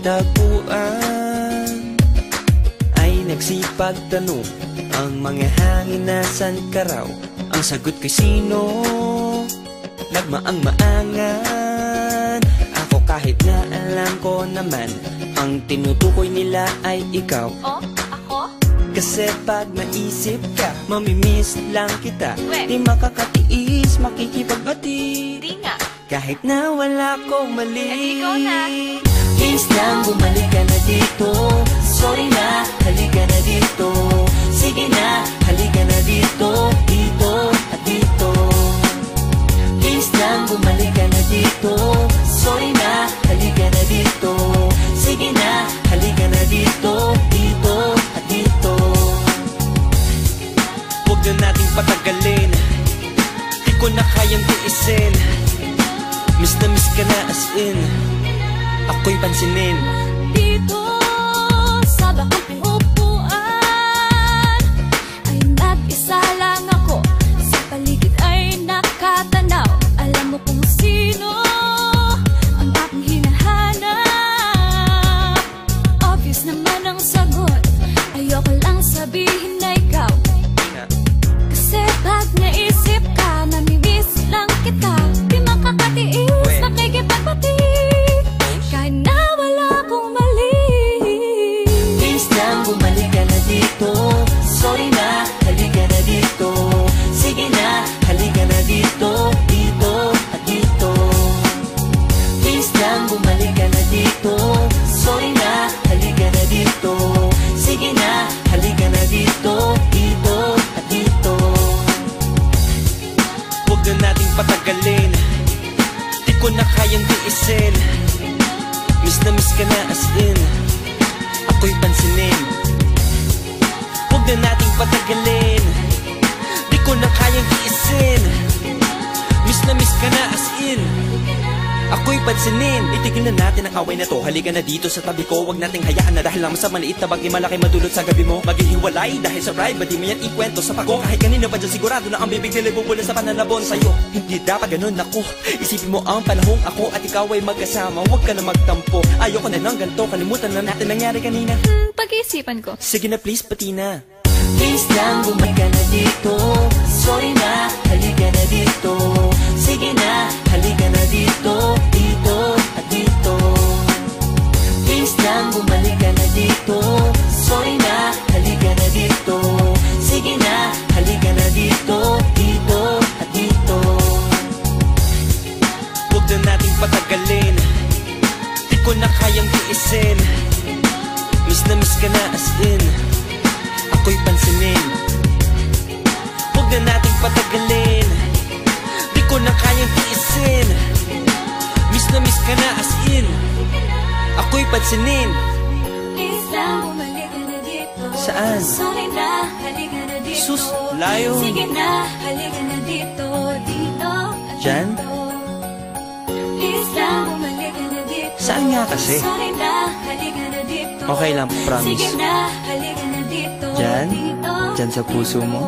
tagpuan ay nagsipag tanong ang mga hangin, nasan ka raw? Ang sagot ko'y sino? Nagmaang-maangan ako kahit na alam ko naman ang tinutukoy nila ay ikaw. Oh, ako? Kasi pag naisip ka, mamimiss lang kita. Di We. makakatiis, makikipagbati. Di nga. Kahit na wala kong mali. Ikaw na. Please lang, bumalik ka na dito. Sorry na, halika na dito. Sige na, halika na dito. Dito at dito. Please lang, bumalik ka na dito. Sorry na, halika na dito. Sige na, halika na dito. Dito at dito. Huwag na nating patagalin, di ko na kayang tiisin. Miss na miss ka na as in, ako'y pansinin. Dito sa bakang upuan ay nag-isa lang ako. Sa paligid ay nakatanaw. Alam mo kung sino ang aking hinahanap. Obvious naman ang sagot, ayoko lang sabihin na ikaw. Kasi pag naisip ka, namimiss lang kita. Di makakatiis, nakikipagbati. Kahit na wala akong mali. Please lang, bumalik ka na dito. Sorry na, halika na dito. Sige na, halika na dito. Dito at dito. Please lang, bumalik ka na dito. Sorry na, halika na dito. Sige na, halika na dito. Dito at dito. Huwag na nating patagalin, di ko na kayang tiisin. Miss na miss ka na as in, ako'y pansinin. Huwag na nating patagalin, di ko na kayang tiisin. Miss na miss ka na as in, ako'y pansinin. Itigil na natin ang away na to, halika na dito sa tabi ko. Huwag nating hayaan na dahil lang sa maliit na bagay malaki madulot sa gabi mo. Maghihiwalay dahil sa pride, ba di mo yan ikwento sa pako. Kahit kanina pa dyan sigurado na ang bibig nila bubula sa pananabon sa'yo. Hindi dapat ganun ako, isipin mo ang panahong ako at ikaw ay magkasama. Huwag ka na magtampo, ayoko na ng ganito. Kalimutan na natin nangyari kanina. Pag-iisipan ko. Sige na please, pati na. Please lang, bumalik ka na dito. Sorry na, halika na dito. Sige na, halika na dito. Dito at dito. Please lang, bumalik ka na dito. Sorry na, halika na dito. Sige na, halika na dito. Dito at dito. Huwag na nating patagalin, di ko na kayang tiisin. Miss na miss ka na as in, ako'y pansinin. Huwag na nating patagalin, di ko na kayang tiisin. Miss na miss ka na as in, ako'y pansinin. Please lang, bumalik ka na dito. Saan? Sorry na, halika na dito. Sus, layo. Sige na, halika na dito. Dito at Diyan? dito. Please lang, bumalik ka na dito. Saan nga kasi? Sorry na, halika na dito. Okay lang, promise. Sige na, halika na dito. Diyan? Dito Diyan sa puso mo?